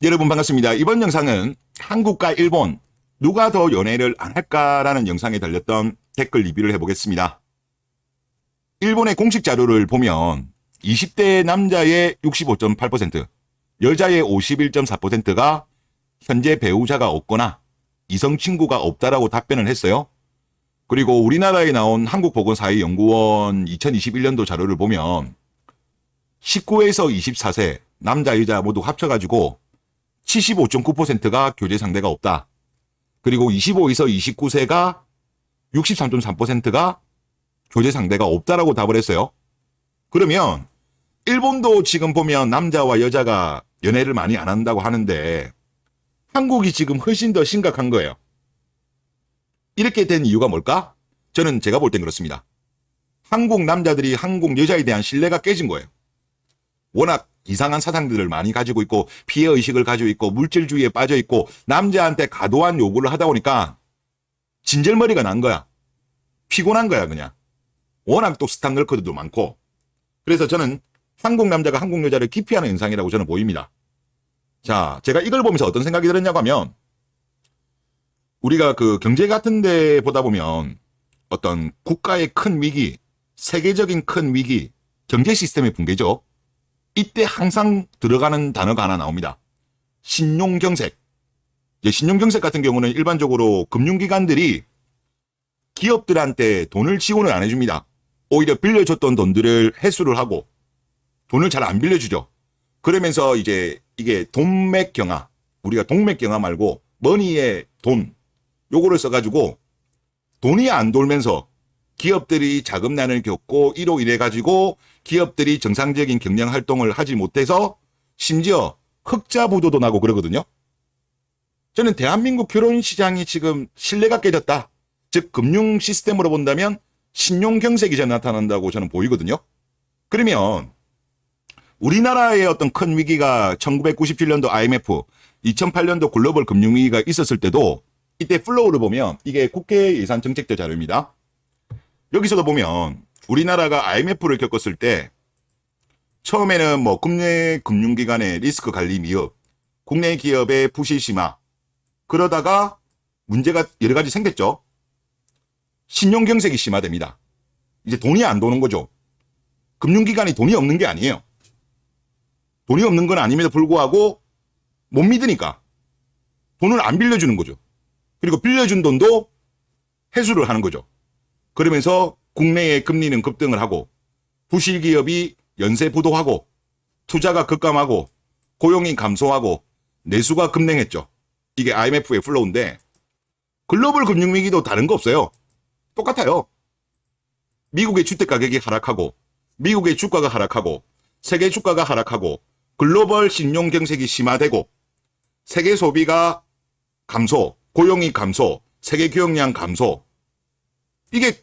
여러분 반갑습니다. 이번 영상은 한국과 일본 누가 더 연애를 안 할까라는 영상에 달렸던 댓글 리뷰를 해보겠습니다. 일본의 공식 자료를 보면 20대 남자의 65.8%, 여자의 51.4%가 현재 배우자가 없거나 이성 친구가 없다라고 답변을 했어요. 그리고 우리나라에 나온 한국보건사회연구원 2021년도 자료를 보면 19에서 24세 남자 여자 모두 합쳐가지고 75.9%가 교제 상대가 없다. 그리고 25에서 29세가 63.3%가 교제 상대가 없다라고 답을 했어요. 그러면 일본도 지금 보면 남자와 여자가 연애를 많이 안 한다고 하는데 한국이 지금 훨씬 더 심각한 거예요. 이렇게 된 이유가 뭘까? 저는 제가 볼 땐 그렇습니다. 한국 남자들이 한국 여자에 대한 신뢰가 깨진 거예요. 워낙 이상한 사상들을 많이 가지고 있고 피해의식을 가지고 있고 물질주의에 빠져 있고 남자한테 과도한 요구를 하다 보니까 진절머리가 난 거야. 피곤한 거야 그냥. 워낙 또 스탑널커들도 많고. 그래서 저는 한국 남자가 한국 여자를 기피하는 현상이라고 저는 보입니다. 자, 제가 이걸 보면서 어떤 생각이 들었냐고 하면 우리가 그 경제 같은 데 보다 보면 어떤 국가의 큰 위기, 세계적인 큰 위기, 경제 시스템의 붕괴죠. 이때 항상 들어가는 단어가 하나 나옵니다. 신용경색. 신용경색 같은 경우는 일반적으로 금융기관들이 기업들한테 돈을 지원을 안 해줍니다. 오히려 빌려줬던 돈들을 회수를 하고 돈을 잘 안 빌려주죠. 그러면서 이제 이게 돈맥경화, 우리가 동맥경화 말고 머니의 돈, 요거를 써가지고 돈이 안 돌면서 기업들이 자금난을 겪고 이로 인해 가지고 기업들이 정상적인 경영 활동을 하지 못해서 심지어 흑자 부도도 나고 그러거든요. 저는 대한민국 결혼 시장이 지금 신뢰가 깨졌다. 즉 금융 시스템으로 본다면 신용 경색이 전 나타난다고 저는 보이거든요. 그러면 우리나라의 어떤 큰 위기가 1997년도 IMF, 2008년도 글로벌 금융위기가 있었을 때도 이때 플로우를 보면 이게 국회 예산정책처 자료입니다. 여기서도 보면 우리나라가 IMF를 겪었을 때 처음에는 뭐 국내 금융기관의 리스크 관리 미흡, 국내 기업의 부실 심화, 그러다가 문제가 여러 가지 생겼죠. 신용경색이 심화됩니다. 이제 돈이 안 도는 거죠. 금융기관이 돈이 없는 게 아니에요. 돈이 없는 건 아님에도 불구하고 못 믿으니까 돈을 안 빌려주는 거죠. 그리고 빌려준 돈도 회수를 하는 거죠. 그러면서 국내의 금리는 급등을 하고 부실 기업이 연쇄 부도하고 투자가 급감하고 고용이 감소하고 내수가 급냉했죠. 이게 IMF의 플로우인데 글로벌 금융위기도 다른 거 없어요. 똑같아요. 미국의 주택가격이 하락하고 미국의 주가가 하락하고 세계 주가가 하락하고 글로벌 신용경색이 심화되고 세계 소비가 감소, 고용이 감소, 세계 교역량 감소. 이게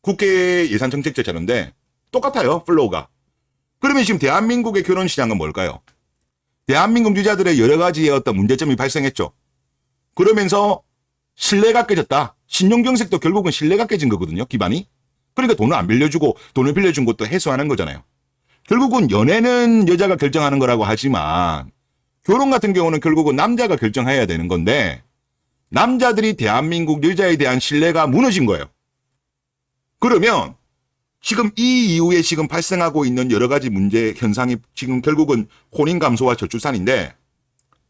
국회 예산정책처 자료인데 똑같아요. 플로우가. 그러면 지금 대한민국의 결혼시장은 뭘까요? 대한민국 유자들의 여러 가지의 어떤 문제점이 발생했죠. 그러면서 신뢰가 깨졌다. 신용경색도 결국은 신뢰가 깨진 거거든요. 기반이. 그러니까 돈을 안 빌려주고 돈을 빌려준 것도 해소하는 거잖아요. 결국은 연애는 여자가 결정하는 거라고 하지만 결혼 같은 경우는 결국은 남자가 결정해야 되는 건데 남자들이 대한민국 여자에 대한 신뢰가 무너진 거예요. 그러면 지금 이 이후에 지금 발생하고 있는 여러 가지 문제 현상이 지금 결국은 혼인 감소와 저출산인데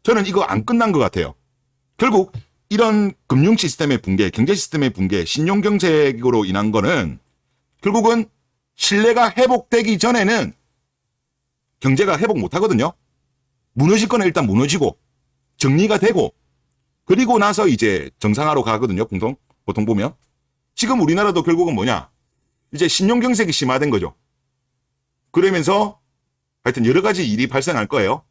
저는 이거 안 끝난 것 같아요. 결국 이런 금융 시스템의 붕괴, 경제 시스템의 붕괴, 신용 경색으로 인한 거는 결국은 신뢰가 회복되기 전에는 경제가 회복 못 하거든요. 무너질 거는 일단 무너지고 정리가 되고 그리고 나서 이제 정상화로 가거든요. 보통 보면. 지금 우리나라도 결국은 뭐냐? 이제 신용경색이 심화된 거죠. 그러면서 하여튼 여러 가지 일이 발생할 거예요.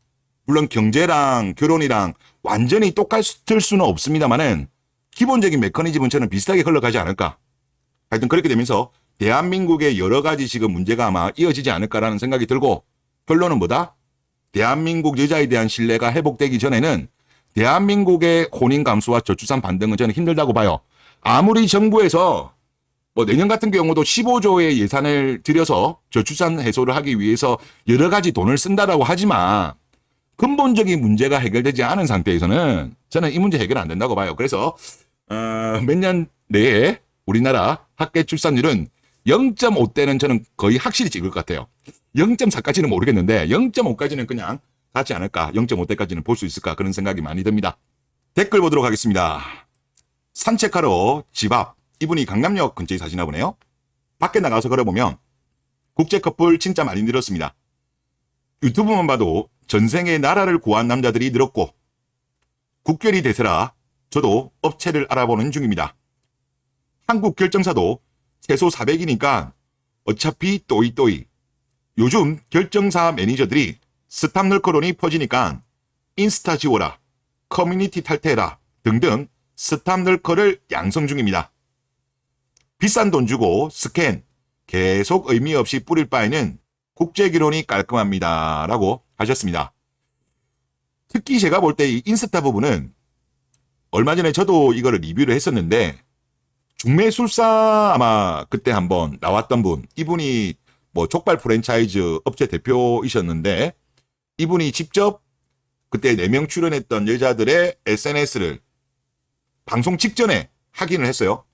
물론 경제랑 결혼이랑 완전히 똑같을 수는 없습니다만은 기본적인 메커니즘은 저는 비슷하게 흘러가지 않을까. 하여튼 그렇게 되면서 대한민국의 여러 가지 지금 문제가 아마 이어지지 않을까라는 생각이 들고 결론은 뭐다? 대한민국 여자에 대한 신뢰가 회복되기 전에는 대한민국의 혼인 감소와 저출산 반등은 저는 힘들다고 봐요. 아무리 정부에서 뭐 내년 같은 경우도 15조의 예산을 들여서 저출산 해소를 하기 위해서 여러 가지 돈을 쓴다라고 하지만 근본적인 문제가 해결되지 않은 상태에서는 저는 이 문제 해결 안 된다고 봐요. 그래서 몇 년 내에 우리나라 학계 출산율은 0.5대는 저는 거의 확실히 찍을 것 같아요. 0.4까지는 모르겠는데 0.5까지는 그냥 닿지 않을까. 0.5대까지는 볼 수 있을까. 그런 생각이 많이 듭니다. 댓글 보도록 하겠습니다. 산책하러 집 앞. 이분이 강남역 근처에 사시나 보네요. 밖에 나가서 걸어보면 국제 커플 진짜 많이 늘었습니다. 유튜브만 봐도 전생에 나라를 구한 남자들이 늘었고 국결이 되서라 저도 업체를 알아보는 중입니다. 한국 결정사도 최소 400이니까 어차피 또이또이. 요즘 결정사 매니저들이 스탑널커론이 퍼지니까 인스타 지워라, 커뮤니티 탈퇴해라 등등 스탑널커를 양성 중입니다. 비싼 돈 주고 스캔 계속 의미 없이 뿌릴 바에는 국제결혼이 깔끔합니다. 라고 하셨습니다. 특히 제가 볼 때 이 인스타 부분은 얼마 전에 저도 이거를 리뷰를 했었는데 중매술사 아마 그때 한번 나왔던 분, 이분이 뭐 족발 프랜차이즈 업체 대표이셨는데 이분이 직접 그때 4명 출연했던 여자들의 SNS를 방송 직전에 확인을 했어요.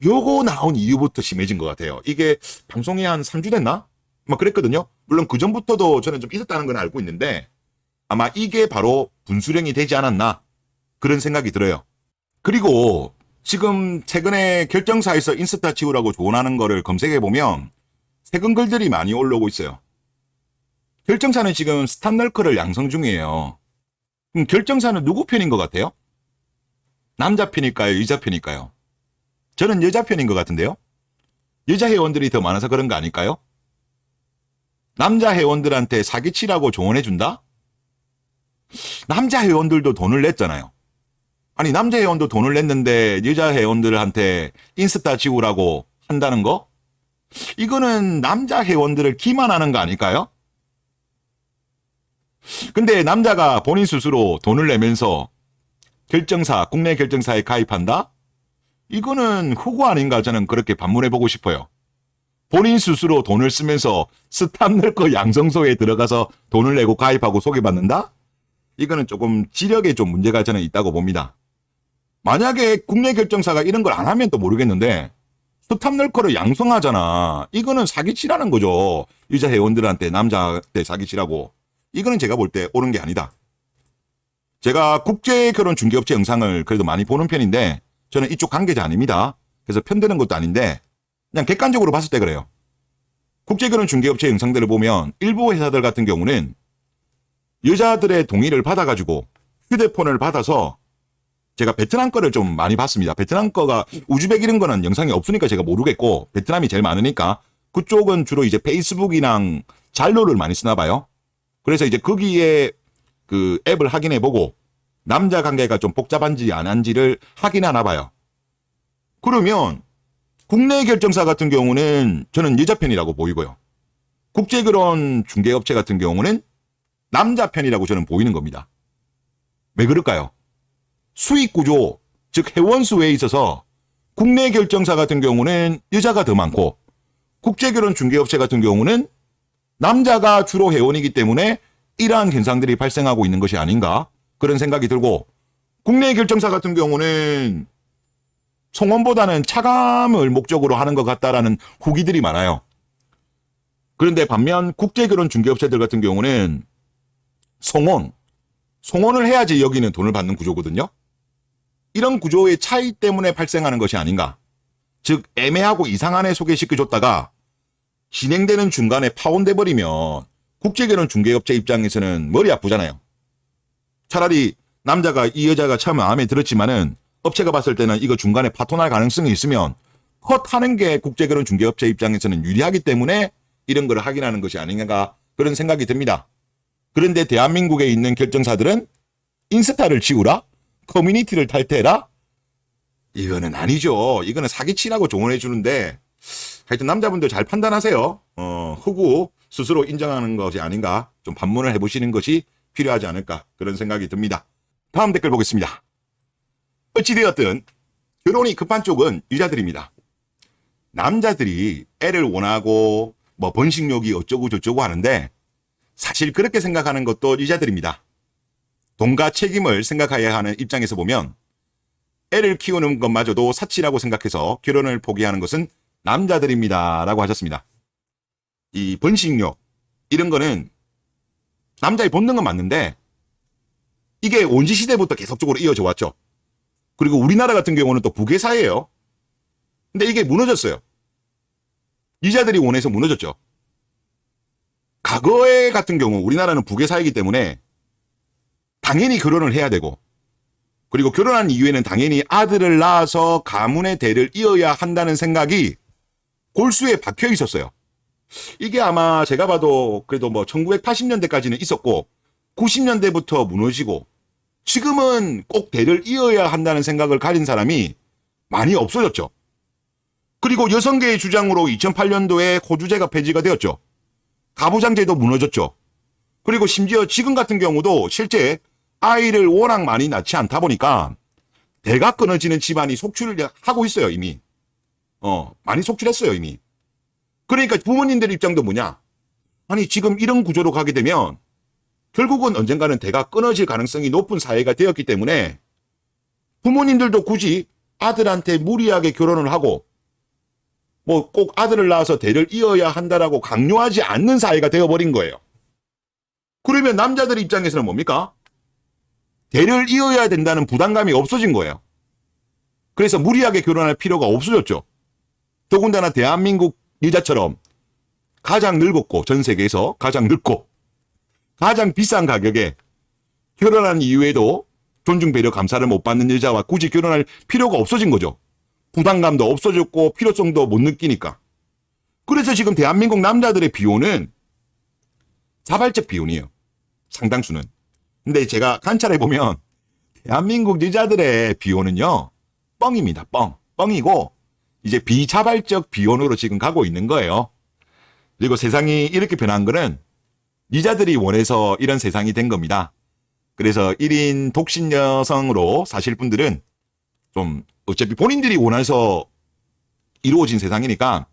요거 나온 이후부터 심해진 것 같아요. 이게 방송이 한 3주 됐나? 막 그랬거든요. 물론 그 전부터도 저는 좀 있었다는 건 알고 있는데 아마 이게 바로 분수령이 되지 않았나 그런 생각이 들어요. 그리고 지금 최근에 결정사에서 인스타 지우라고 조언하는 거를 검색해보면 최근 글들이 많이 올라오고 있어요. 결정사는 지금 스탑널커를 양성 중이에요. 그럼 결정사는 누구 편인 것 같아요? 남자 편일까요? 여자 편일까요? 저는 여자 편인 것 같은데요. 여자 회원들이 더 많아서 그런 거 아닐까요? 남자 회원들한테 사기치라고 조언해준다? 남자 회원들도 돈을 냈잖아요. 아니 남자 회원도 돈을 냈는데 여자 회원들한테 인스타 지우라고 한다는 거? 이거는 남자 회원들을 기만하는 거 아닐까요? 근데 남자가 본인 스스로 돈을 내면서 결정사, 국내 결정사에 가입한다? 이거는 후구 아닌가 저는 그렇게 반문해보고 싶어요. 본인 스스로 돈을 쓰면서 스탑널커 양성소에 들어가서 돈을 내고 가입하고 소개받는다? 이거는 조금 지력에 좀 문제가 저는 있다고 봅니다. 만약에 국내 결정사가 이런 걸 안 하면 또 모르겠는데 스탑널커를 양성하잖아. 이거는 사기치라는 거죠. 여자 회원들한테 남자한테 사기치라고. 이거는 제가 볼 때 옳은 게 아니다. 제가 국제결혼 중개업체 영상을 그래도 많이 보는 편인데 저는 이쪽 관계자 아닙니다. 그래서 편드는 것도 아닌데 그냥 객관적으로 봤을 때 그래요. 국제결혼 중개업체 영상들을 보면 일부 회사들 같은 경우는 여자들의 동의를 받아가지고 휴대폰을 받아서 제가 베트남 거를 좀 많이 봤습니다. 베트남 거가 우즈벡 이런 거는 영상이 없으니까 제가 모르겠고 베트남이 제일 많으니까 그쪽은 주로 이제 페이스북이랑 잘로를 많이 쓰나 봐요. 그래서 이제 거기에 그 앱을 확인해보고 남자 관계가 좀 복잡한지 안 한지를 확인하나 봐요. 그러면 국내 결정사 같은 경우는 저는 여자 편이라고 보이고요. 국제결혼 중개업체 같은 경우는 남자 편이라고 저는 보이는 겁니다. 왜 그럴까요? 수익 구조, 즉 회원 수에 있어서 국내 결정사 같은 경우는 여자가 더 많고 국제결혼 중개업체 같은 경우는 남자가 주로 회원이기 때문에 이러한 현상들이 발생하고 있는 것이 아닌가 그런 생각이 들고 국내 결정사 같은 경우는 송원보다는 차감을 목적으로 하는 것 같다라는 후기들이 많아요. 그런데 반면 국제결혼 중개업체들 같은 경우는 송원을 해야지 여기는 돈을 받는 구조거든요. 이런 구조의 차이 때문에 발생하는 것이 아닌가. 즉 애매하고 이상한 애 소개시켜줬다가 진행되는 중간에 파혼돼 버리면 국제결혼 중개업체 입장에서는 머리 아프잖아요. 차라리 남자가 이 여자가 처음 마음에 들었지만은 업체가 봤을 때는 이거 중간에 파토날 가능성이 있으면 컷하는 게 국제결혼 중개업체 입장에서는 유리하기 때문에 이런 걸 확인하는 것이 아닌가 그런 생각이 듭니다. 그런데 대한민국에 있는 결정사들은 인스타를 지우라? 커뮤니티를 탈퇴해라? 이거는 아니죠. 이거는 사기치라고 조언해 주는데 하여튼 남자분들 잘 판단하세요. 흑우 스스로 인정하는 것이 아닌가 좀 반문을 해보시는 것이 필요하지 않을까 그런 생각이 듭니다. 다음 댓글 보겠습니다. 어찌되었든 결혼이 급한 쪽은 여자들입니다. 남자들이 애를 원하고 뭐 번식욕이 어쩌고 저쩌고 하는데 사실 그렇게 생각하는 것도 여자들입니다. 돈과 책임을 생각해야 하는 입장에서 보면 애를 키우는 것마저도 사치라고 생각해서 결혼을 포기하는 것은 남자들입니다. 라고 하셨습니다. 이 번식욕, 이런 거는 남자의 본능은 맞는데 이게 원시시대부터 계속적으로 이어져 왔죠. 그리고 우리나라 같은 경우는 또 부계사예요. 근데 이게 무너졌어요. 여자들이 원해서 무너졌죠. 과거에 같은 경우 우리나라는 부계사이기 때문에 당연히 결혼을 해야 되고, 그리고 결혼한 이후에는 당연히 아들을 낳아서 가문의 대를 이어야 한다는 생각이 골수에 박혀 있었어요. 이게 아마 제가 봐도 그래도 뭐 1980년대까지는 있었고 90년대부터 무너지고 지금은 꼭 대를 이어야 한다는 생각을 가진 사람이 많이 없어졌죠. 그리고 여성계의 주장으로 2008년도에 호주제가 폐지가 되었죠. 가부장제도 무너졌죠. 그리고 심지어 지금 같은 경우도 실제 아이를 워낙 많이 낳지 않다 보니까 대가 끊어지는 집안이 속출을 하고 있어요, 이미. 많이 속출했어요, 이미. 그러니까 부모님들 입장도 뭐냐? 아니, 지금 이런 구조로 가게 되면 결국은 언젠가는 대가 끊어질 가능성이 높은 사회가 되었기 때문에 부모님들도 굳이 아들한테 무리하게 결혼을 하고 뭐 꼭 아들을 낳아서 대를 이어야 한다라고 강요하지 않는 사회가 되어버린 거예요. 그러면 남자들 입장에서는 뭡니까? 대를 이어야 된다는 부담감이 없어진 거예요. 그래서 무리하게 결혼할 필요가 없어졌죠. 더군다나 대한민국 여자처럼 가장 늙었고, 전 세계에서 가장 늙고 가장 비싼 가격에 결혼한 이후에도 존중, 배려, 감사를 못 받는 여자와 굳이 결혼할 필요가 없어진 거죠. 부담감도 없어졌고 필요성도 못 느끼니까. 그래서 지금 대한민국 남자들의 비혼은 자발적 비혼이에요. 상당수는. 근데 제가 관찰해보면 대한민국 여자들의 비혼은요, 뻥입니다. 뻥이고 이제 비자발적 비혼으로 지금 가고 있는 거예요. 그리고 세상이 이렇게 변한 거는 여자들이 원해서 이런 세상이 된 겁니다. 그래서 1인 독신 여성으로 사실 분들은 좀 어차피 본인들이 원해서 이루어진 세상이니까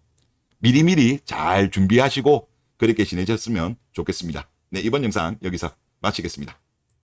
미리미리 잘 준비하시고 그렇게 지내셨으면 좋겠습니다. 네, 이번 영상 여기서 마치겠습니다.